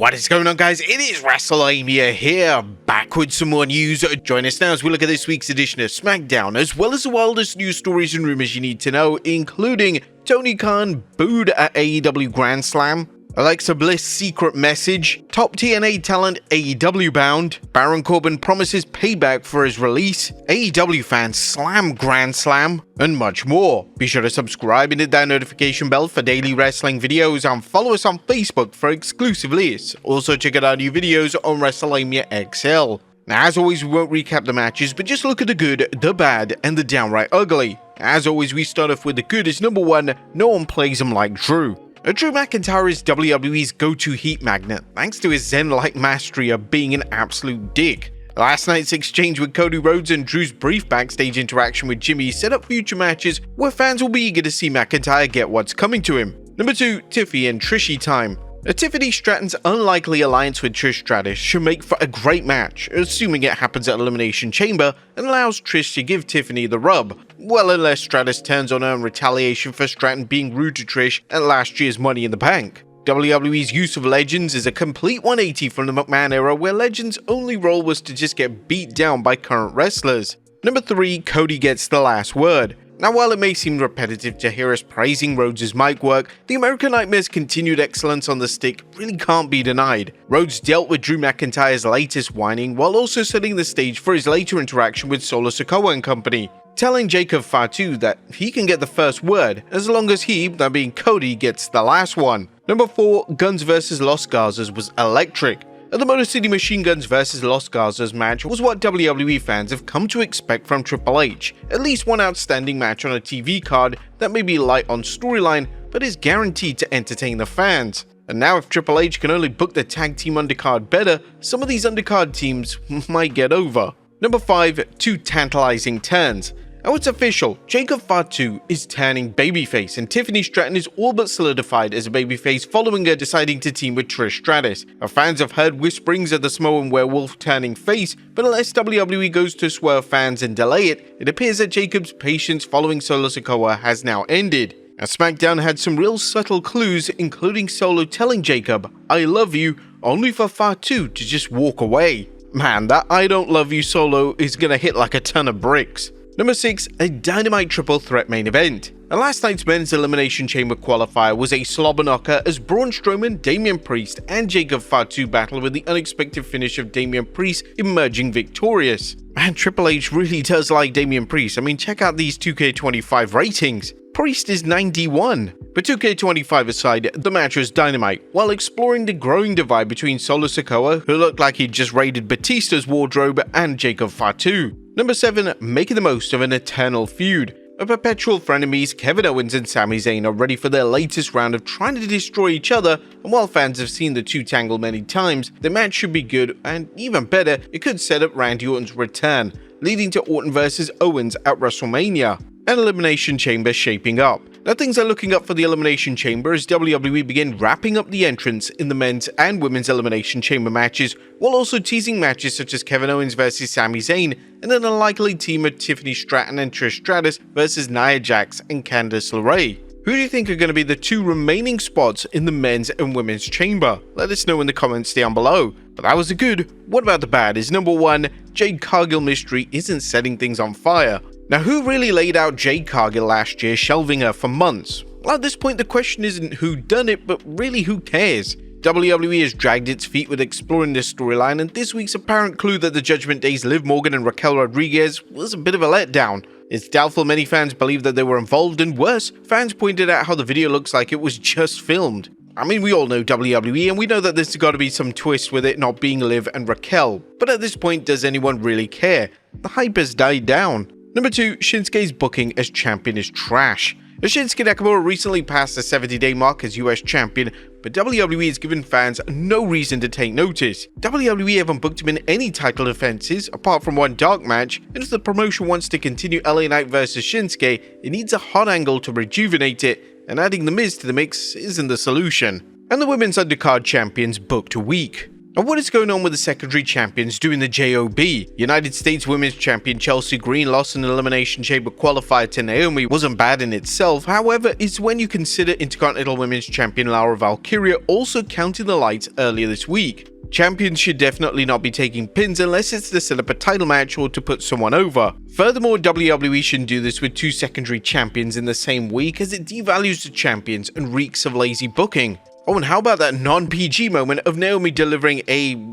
What is going on, guys? It is Wrestlelamia here, back with some more news. Join us now as we look at this week's edition of Smackdown, as well as the wildest news stories and rumors you need to know, including Tony Khan booed at AEW Grand Slam, Alexa Bliss secret message, top TNA talent AEW-Bound, Baron Corbin promises payback for his release, AEW fans slam Grand Slam, and much more. Be sure to subscribe and hit that notification bell for daily wrestling videos, and follow us on Facebook for exclusive lists. Also check out our new videos on Wrestlelamia XL. Now, as always, we won't recap the matches, but just look at the good, the bad, and the downright ugly. As always, we start off with the good as number one, no one plays him like Drew. Drew McIntyre is WWE's go-to heat magnet, thanks to his zen-like mastery of being an absolute dick. Last night's exchange with Cody Rhodes and Drew's brief backstage interaction with Jimmy set up future matches where fans will be eager to see McIntyre get what's coming to him. Number 2, Tiffy and Trishy time. Tiffany Stratton's unlikely alliance with Trish Stratus should make for a great match, assuming it happens at Elimination Chamber and allows Trish to give Tiffany the rub. Well, unless Stratus turns on her in retaliation for Stratton being rude to Trish at last year's Money in the Bank. WWE's use of Legends is a complete 180 from the McMahon era, where Legends' only role was to just get beat down by current wrestlers. Number 3, Cody gets the last word. Now, while it may seem repetitive to hear us praising Rhodes' mic work, the American Nightmare's continued excellence on the stick really can't be denied. Rhodes dealt with Drew McIntyre's latest whining while also setting the stage for his later interaction with Solo Sikoa and company, telling Jacob Fatu that he can get the first word as long as he, that being Cody, gets the last one. Number 4, Guns vs Los Garzas was electric. The Motor City Machine Guns vs Los Garzas match was what WWE fans have come to expect from Triple H, at least one outstanding match on a TV card that may be light on storyline but is guaranteed to entertain the fans. And now if Triple H can only book the tag team undercard better, some of these undercard teams might get over. Number 5, 2 tantalizing turns. Now it's official, Jacob Fatu is turning babyface, and Tiffany Stratton is all but solidified as a babyface following her deciding to team with Trish Stratus. Our fans have heard whisperings of the Samoan werewolf turning face, but unless WWE goes to swerve fans and delay it, it appears that Jacob's patience following Solo Sikoa has now ended. Now, SmackDown had some real subtle clues, including Solo telling Jacob, "I love you," only for Fatu to just walk away. Man, that "I don't love you" Solo is gonna hit like a ton of bricks. Number 6, a Dynamite triple threat main event. Last night's men's Elimination Chamber qualifier was a slobber knocker as Braun Strowman, Damian Priest, and Jacob Fatu battled with the unexpected finish of Damian Priest emerging victorious. Man, Triple H really does like Damian Priest. I mean, check out these 2K25 ratings. Priest is 91. But 2K25 aside, the match was dynamite, while exploring the growing divide between Solo Sikoa, who looked like he'd just raided Batista's wardrobe, and Jacob Fatu. Number 7, making the most of an eternal feud. A perpetual frenemies, Kevin Owens and Sami Zayn are ready for their latest round of trying to destroy each other, and while fans have seen the two tangle many times, the match should be good, and even better, it could set up Randy Orton's return, leading to Orton vs Owens at WrestleMania. An Elimination Chamber shaping up. Now, things are looking up for the Elimination Chamber as WWE begin wrapping up the entrants in the men's and women's Elimination Chamber matches, while also teasing matches such as Kevin Owens vs Sami Zayn, and an unlikely team of Tiffany Stratton and Trish Stratus versus Nia Jax and Candice LeRae. Who do you think are going to be the 2 remaining spots in the men's and women's chamber? Let us know in the comments down below. But that was the good. What about the bad? Is number 1, Jade Cargill mystery isn't setting things on fire. Now, who really laid out Jade Cargill last year, shelving her for months? Well, at this point, the question isn't who done it, but really who cares? WWE has dragged its feet with exploring this storyline, and this week's apparent clue that the Judgment Day's Liv Morgan and Raquel Rodriguez was a bit of a letdown. It's doubtful many fans believe that they were involved, and worse, fans pointed out how the video looks like it was just filmed. I mean, we all know WWE, and we know that there's got to be some twist with it not being Liv and Raquel, but at this point, does anyone really care? The hype has died down. Number 2, Shinsuke's booking as champion is trash. Shinsuke Nakamura recently passed the 70-day mark as US champion, but WWE has given fans no reason to take notice. WWE haven't booked him in any title defenses, apart from one dark match, and if the promotion wants to continue LA Knight vs Shinsuke, it needs a hot angle to rejuvenate it, and adding The Miz to the mix isn't the solution. And the women's undercard champions booked weak. And what is going on with the secondary champions doing the JOB? United States Women's Champion Chelsea Green lost an Elimination Chamber qualifier to Naomi wasn't bad in itself, however, it's when you consider Intercontinental Women's Champion Laura Valkyria also counted the lights earlier this week. Champions should definitely not be taking pins unless it's to set up a title match or to put someone over. Furthermore, WWE shouldn't do this with two secondary champions in the same week as it devalues the champions and reeks of lazy booking. Oh, and how about that non-PG moment of Naomi delivering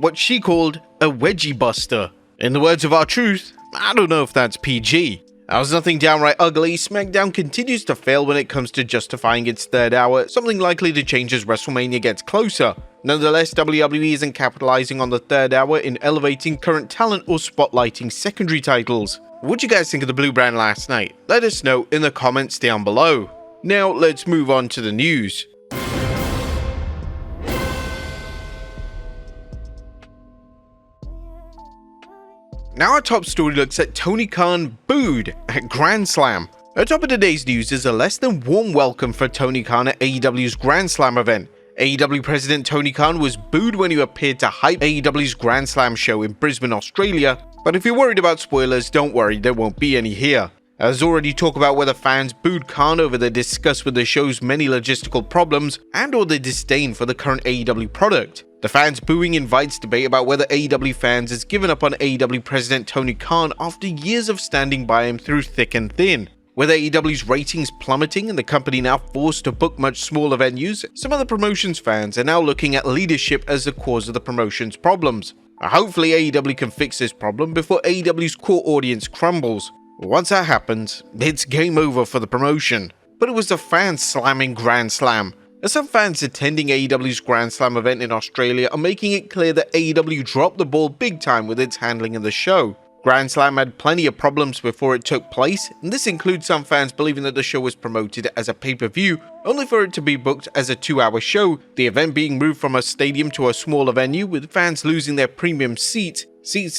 what she called a wedgie buster? In the words of R-Truth, I don't know if that's PG. That was nothing downright ugly. Smackdown continues to fail when it comes to justifying its third hour, something likely to change as WrestleMania gets closer. Nonetheless, WWE isn't capitalizing on the third hour in elevating current talent or spotlighting secondary titles. What'd you guys think of the blue brand last night? Let us know in the comments down below. Now, let's move on to the news. Now our top story looks at Tony Khan booed at Grand Slam. At top of today's news is a less than warm welcome for Tony Khan at AEW's Grand Slam event. AEW President Tony Khan was booed when he appeared to hype AEW's Grand Slam show in Brisbane, Australia, but if you're worried about spoilers, don't worry, there won't be any here. There's already talk about whether fans booed Khan over their disgust with the show's many logistical problems and or their disdain for the current AEW product. The fans booing invites debate about whether AEW fans has given up on AEW President Tony Khan after years of standing by him through thick and thin. Whether AEW's ratings plummeting and the company now forced to book much smaller venues, some of the promotion's fans are now looking at leadership as the cause of the promotion's problems. Hopefully AEW can fix this problem before AEW's core audience crumbles. Once that happens, it's game over for the promotion. But it was the fans slamming Grand Slam. Some fans attending AEW's Grand Slam event in Australia are making it clear that AEW dropped the ball big time with its handling of the show. Grand Slam had plenty of problems before it took place, and this includes some fans believing that the show was promoted as a pay-per-view, only for it to be booked as a 2-hour show, the event being moved from a stadium to a smaller venue with fans losing their premium seats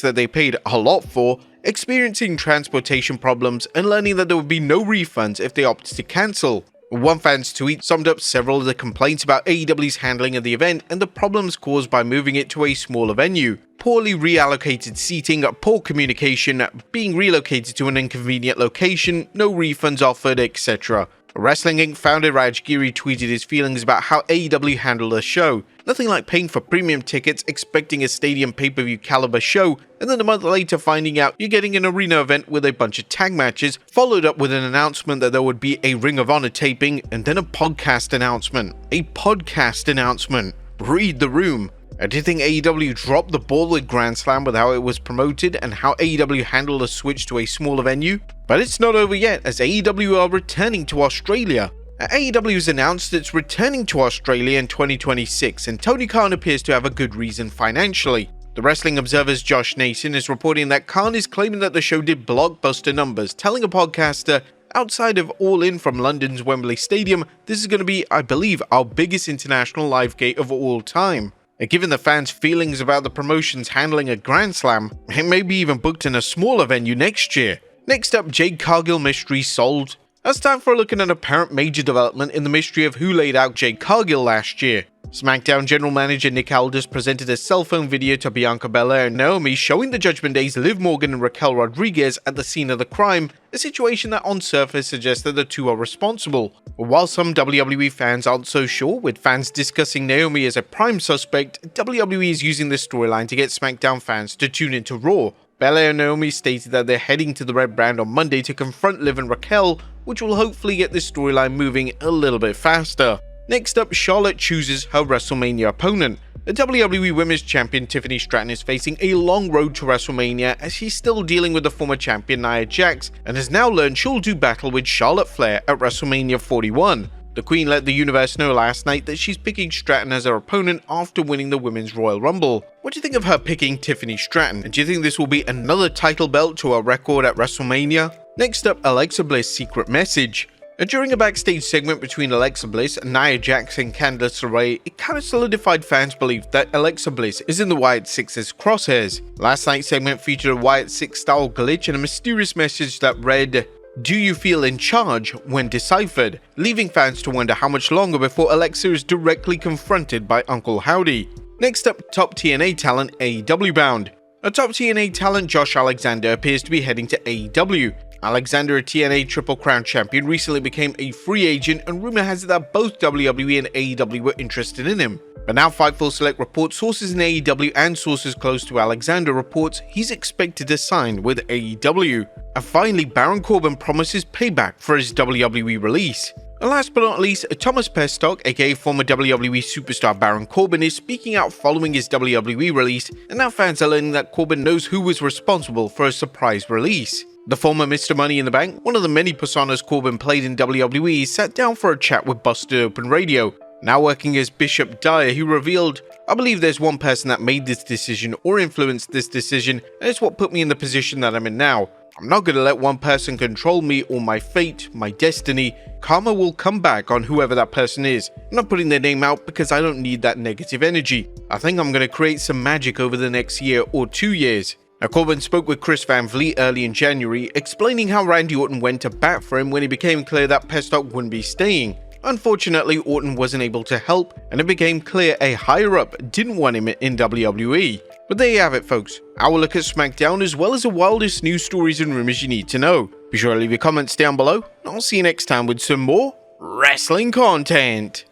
that they paid a lot for, experiencing transportation problems, and learning that there would be no refunds if they opted to cancel. One fan's tweet summed up several of the complaints about AEW's handling of the event and the problems caused by moving it to a smaller venue. Poorly reallocated seating, poor communication, being relocated to an inconvenient location, no refunds offered, etc. Wrestling Inc. founder Raj Giri tweeted his feelings about how AEW handled the show. Nothing like paying for premium tickets, expecting a stadium pay-per-view caliber show, and then a month later finding out you're getting an arena event with a bunch of tag matches, followed up with an announcement that there would be a Ring of Honor taping, and then a podcast announcement. A podcast announcement. Read the room. Do you think AEW dropped the ball with Grand Slam with how it was promoted and how AEW handled the switch to a smaller venue? But it's not over yet, as AEW are returning to Australia. AEW has announced it's returning to Australia in 2026, and Tony Khan appears to have a good reason financially. The Wrestling Observer's Josh Nason is reporting that Khan is claiming that the show did blockbuster numbers, telling a podcaster, outside of All In from London's Wembley Stadium, this is going to be, I believe, our biggest international live gate of all time. Given the fans' feelings about the promotion's handling at Grand Slam, it may be even booked in a smaller venue next year. Next up, Jade Cargill mystery solved. It's time for a look at an apparent major development in the mystery of who laid out Jade Cargill last year. Smackdown general manager Nick Aldis presented a cell phone video to Bianca Belair and Naomi showing the Judgment Day's Liv Morgan and Raquel Rodriguez at the scene of the crime, a situation that on surface suggests that the two are responsible. While some WWE fans aren't so sure, with fans discussing Naomi as a prime suspect, WWE is using this storyline to get Smackdown fans to tune into Raw. Belair and Naomi stated that they're heading to the Red Brand on Monday to confront Liv and Raquel, which will hopefully get this storyline moving a little bit faster. Next up, Charlotte chooses her WrestleMania opponent. The WWE Women's Champion Tiffany Stratton is facing a long road to WrestleMania as she's still dealing with the former champion Nia Jax and has now learned she'll do battle with Charlotte Flair at WrestleMania 41. The Queen let the universe know last night that she's picking Stratton as her opponent after winning the Women's Royal Rumble. What do you think of her picking Tiffany Stratton? And do you think this will be another title belt to her record at WrestleMania? Next up, Alexa Bliss' secret message. During a backstage segment between Alexa Bliss, Nia Jax and Candice LeRae, it kind of solidified fans' belief that Alexa Bliss is in the Wyatt Six's crosshairs. Last night's segment featured a Wyatt Six style glitch and a mysterious message that read, "Do you feel in charge?" when deciphered, leaving fans to wonder how much longer before Alexa is directly confronted by Uncle Howdy. Next up, top TNA talent AEW-Bound. A top TNA talent, Josh Alexander, appears to be heading to AEW. Alexander, a TNA Triple Crown champion, recently became a free agent, and rumor has it that both WWE and AEW were interested in him. But now Fightful Select reports sources in AEW and sources close to Alexander reports he's expected to sign with AEW. And finally, Baron Corbin promises Payback for his WWE release. And last but not least, Thomas Pestock, aka former WWE superstar Baron Corbin, is speaking out following his WWE release, and now fans are learning that Corbin knows who was responsible for a surprise release. The former Mr. Money in the Bank, one of the many personas Corbin played in WWE, sat down for a chat with Busted Open Radio. Now working as Bishop Dyer, he revealed, "I believe there's one person that made this decision or influenced this decision, and it's what put me in the position that I'm in now. I'm not going to let one person control me or my fate, my destiny. Karma will come back on whoever that person is. I'm not putting their name out because I don't need that negative energy. I think I'm going to create some magic over the next year or 2 years." Now, Corbin spoke with Chris Van Vliet early in January, explaining how Randy Orton went to bat for him when it became clear that Pestock wouldn't be staying. Unfortunately, Orton wasn't able to help, and it became clear a higher-up didn't want him in WWE. But there you have it, folks. Our look at Smackdown, as well as the wildest news stories and rumors you need to know. Be sure to leave your comments down below, and I'll see you next time with some more wrestling content.